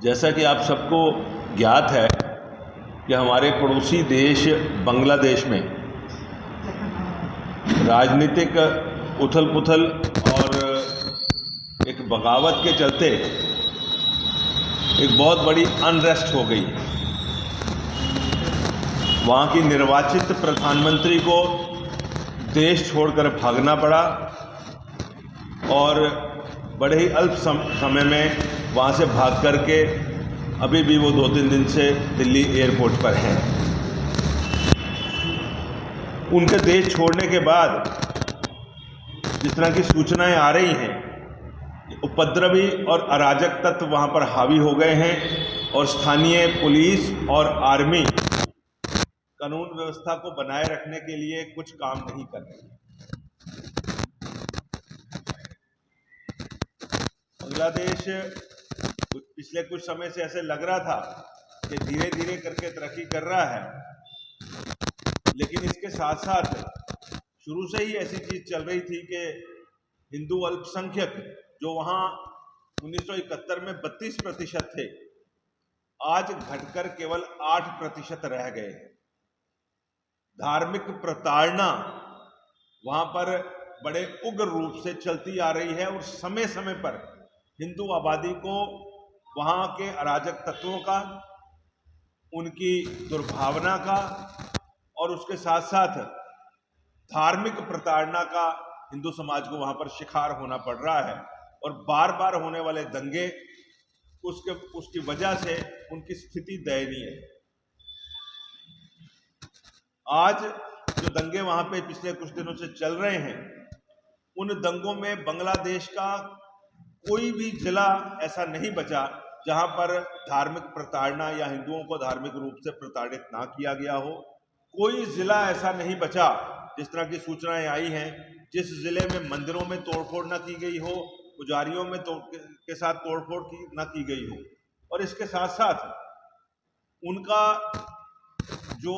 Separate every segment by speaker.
Speaker 1: जैसा कि आप सबको ज्ञात है कि हमारे पड़ोसी देश बांग्लादेश में राजनीतिक उथल पुथल और एक बगावत के चलते एक बहुत बड़ी अनरेस्ट हो गई। वहाँ की निर्वाचित प्रधानमंत्री को देश छोड़कर भागना पड़ा और बड़े ही अल्प समय में वहाँ से भाग करके अभी भी वो 2-3 दिन से दिल्ली एयरपोर्ट पर हैं। उनके देश छोड़ने के बाद जिस तरह की सूचनाएं आ रही हैं, उपद्रवी और अराजक तत्व वहाँ पर हावी हो गए हैं और स्थानीय पुलिस और आर्मी कानून व्यवस्था को बनाए रखने के लिए कुछ काम नहीं कर रही है। बांग्लादेश पिछले कुछ समय से ऐसे लग रहा था कि धीरे धीरे करके तरक्की कर रहा है, लेकिन इसके साथ साथ शुरू से ही ऐसी चीज चल रही थी कि हिंदू अल्पसंख्यक जो वहां 1971 में 32% थे, आज घटकर केवल 8% रह गए। धार्मिक प्रताड़ना वहां पर बड़े उग्र रूप से चलती आ रही है और समय समय पर हिंदू आबादी को वहां के अराजक तत्वों का, उनकी दुर्भावना का और उसके साथ साथ धार्मिक प्रताड़ना का हिंदू समाज को वहां पर शिकार होना पड़ रहा है। और बार बार होने वाले दंगे उसकी वजह से उनकी स्थिति दयनीय है। आज जो दंगे वहां पे पिछले कुछ दिनों से चल रहे हैं, उन दंगों में बांग्लादेश का कोई भी जिला ऐसा नहीं बचा जहां पर धार्मिक प्रताड़ना या हिंदुओं को धार्मिक रूप से प्रताड़ित ना किया गया हो। कोई जिला ऐसा नहीं बचा, जिस तरह की सूचनाएं आई हैं, जिस जिले में मंदिरों में तोड़फोड़ न की गई हो, पुजारियों में के साथ तोड़फोड़ न की गई हो। और इसके साथ साथ उनका जो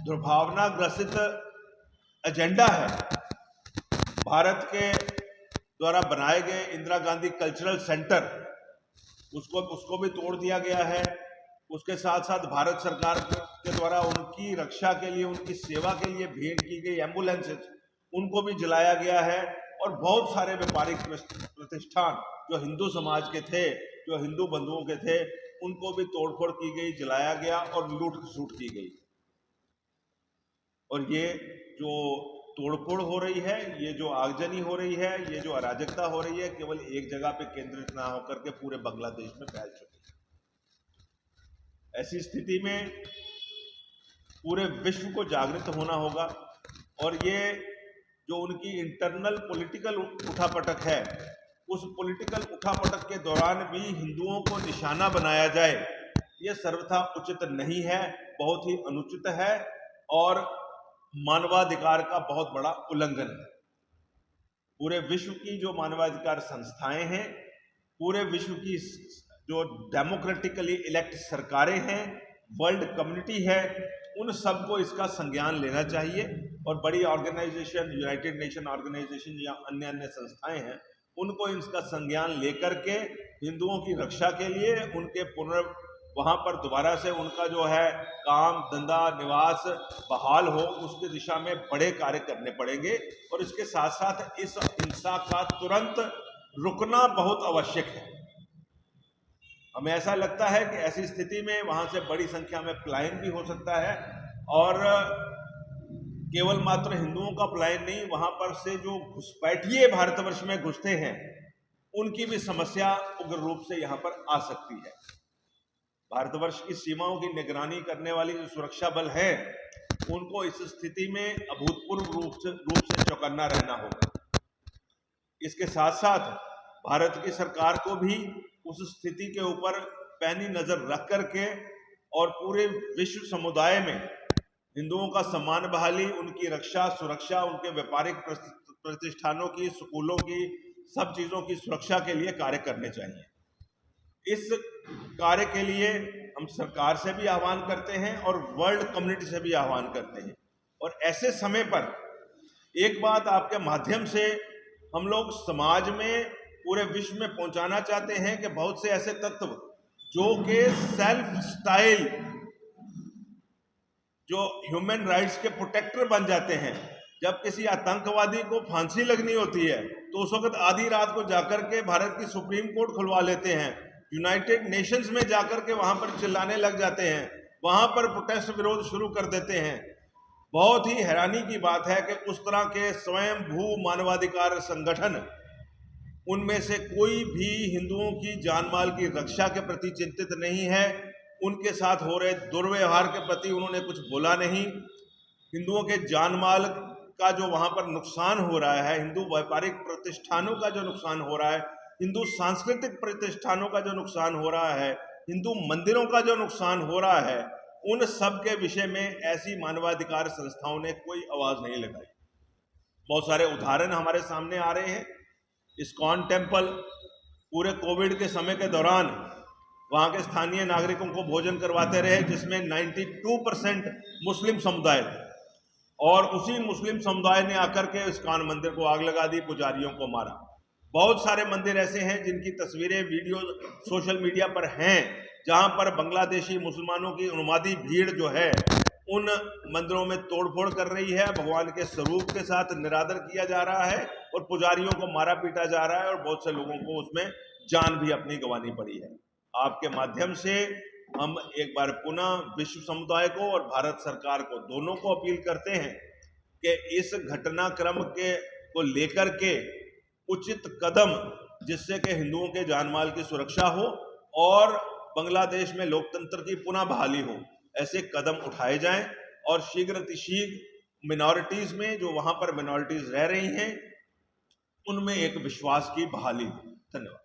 Speaker 1: दुर्भावना ग्रसित एजेंडा है, भारत के द्वारा बनाए गए इंदिरा गांधी कल्चरल सेंटर, उसको भी तोड़ दिया गया है। उसके साथ साथ भारत सरकार के द्वारा उनकी रक्षा के लिए, उनकी सेवा के लिए भेंट की गई एम्बुलेंसेज, उनको भी जलाया गया है। और बहुत सारे व्यापारिक प्रतिष्ठान जो हिंदू समाज के थे, जो हिंदू बंधुओं के थे, उनको भी तोड़फोड़ की गई, जलाया गया और लूट खसूट की गई। और ये जो तोड़फोड़ हो रही है, ये जो आगजनी हो रही है, ये जो अराजकता हो रही है, केवल एक जगह पे केंद्रित ना होकर के पूरे बांग्लादेश में फैल चुकी है। ऐसी स्थिति में पूरे विश्व को जागृत होना होगा और ये जो उनकी इंटरनल पॉलिटिकल उठापटक है, उस पॉलिटिकल उठापटक के दौरान भी हिंदुओं को निशाना बनाया जाए, ये सर्वथा उचित नहीं है, बहुत ही अनुचित है और मानवाधिकार का बहुत बड़ा उल्लंघन है। पूरे विश्व की जो मानवाधिकार संस्थाएं हैं, पूरे विश्व की जो डेमोक्रेटिकली इलेक्ट सरकारें हैं, वर्ल्ड कम्युनिटी है, उन सबको इसका संज्ञान लेना चाहिए। और बड़ी ऑर्गेनाइजेशन, यूनाइटेड नेशन ऑर्गेनाइजेशन या अन्य अन्य संस्थाएं हैं, उनको इसका संज्ञान लेकर के हिंदुओं की रक्षा के लिए, उनके वहां पर दोबारा से उनका जो है काम धंधा निवास बहाल हो, उसकी दिशा में बड़े कार्य करने पड़ेंगे। और इसके साथ साथ इस हिंसा का तुरंत रुकना बहुत आवश्यक है। हमें ऐसा लगता है कि ऐसी स्थिति में वहां से बड़ी संख्या में पलायन भी हो सकता है और केवल मात्र हिंदुओं का पलायन नहीं, वहां पर से जो घुसपैठिए भारतवर्ष में घुसते हैं, उनकी भी समस्या उग्र रूप से यहां पर आ सकती है। भारतवर्ष की सीमाओं की निगरानी करने वाली जो सुरक्षा बल है, उनको इस स्थिति में अभूतपूर्व रूप से चौकन्ना रहना होगा। इसके साथ साथ भारत की सरकार को भी उस स्थिति के ऊपर पैनी नजर रख करके और पूरे विश्व समुदाय में हिंदुओं का सम्मान बहाली, उनकी रक्षा सुरक्षा, उनके व्यापारिक प्रतिष्ठानों की, स्कूलों की, सब चीजों की सुरक्षा के लिए कार्य करने चाहिए। इस कार्य के लिए हम सरकार से भी आह्वान करते हैं और वर्ल्ड कम्युनिटी से भी आह्वान करते हैं। और ऐसे समय पर एक बात आपके माध्यम से हम लोग समाज में, पूरे विश्व में पहुंचाना चाहते हैं कि बहुत से ऐसे तत्व जो कि सेल्फ स्टाइल जो ह्यूमन राइट्स के प्रोटेक्टर बन जाते हैं। जब किसी आतंकवादी को फांसी लगनी होती है तो उस वक्त आधी रात को जाकर के भारत की सुप्रीम कोर्ट खुलवा लेते हैं, यूनाइटेड नेशंस में जाकर के वहां पर चिल्लाने लग जाते हैं, वहां पर प्रोटेस्ट विरोध शुरू कर देते हैं। बहुत ही हैरानी की बात है कि उस तरह के स्वयं भू मानवाधिकार संगठन, उनमें से कोई भी हिंदुओं की जान माल की रक्षा के प्रति चिंतित नहीं है। उनके साथ हो रहे दुर्व्यवहार के प्रति उन्होंने कुछ बोला नहीं। हिंदुओं के जान माल का जो वहां पर नुकसान हो रहा है, हिंदू व्यापारिक प्रतिष्ठानों का जो नुकसान हो रहा है, हिंदू सांस्कृतिक प्रतिष्ठानों का जो नुकसान हो रहा है, हिंदू मंदिरों का जो नुकसान हो रहा है, उन सब के विषय में ऐसी मानवाधिकार संस्थाओं ने कोई आवाज नहीं लगाई। बहुत सारे उदाहरण हमारे सामने आ रहे हैं। इस्कॉन टेम्पल पूरे कोविड के समय के दौरान वहां के स्थानीय नागरिकों को भोजन करवाते रहे, जिसमें 92% मुस्लिम समुदाय थे, और उसी मुस्लिम समुदाय ने आकर के इस्कॉन मंदिर को आग लगा दी, पुजारियों को मारा। बहुत सारे मंदिर ऐसे हैं जिनकी तस्वीरें, वीडियो सोशल मीडिया पर हैं, जहां पर बांग्लादेशी मुसलमानों की उन्मादी भीड़ जो है उन मंदिरों में तोड़फोड़ कर रही है, भगवान के स्वरूप के साथ निरादर किया जा रहा है और पुजारियों को मारा पीटा जा रहा है, और बहुत से लोगों को उसमें जान भी अपनी गंवानी पड़ी है। आपके माध्यम से हम एक बार पुनः विश्व समुदाय को और भारत सरकार को, दोनों को अपील करते हैं कि इस घटनाक्रम के को लेकर के उचित कदम, जिससे कि हिंदुओं के जानमाल की सुरक्षा हो और बांग्लादेश में लोकतंत्र की पुनः बहाली हो, ऐसे कदम उठाए जाएं, और शीघ्र मिनॉरिटीज में, जो वहां पर मिनॉरिटीज रह रही हैं, उनमें एक विश्वास की बहाली हो। धन्यवाद।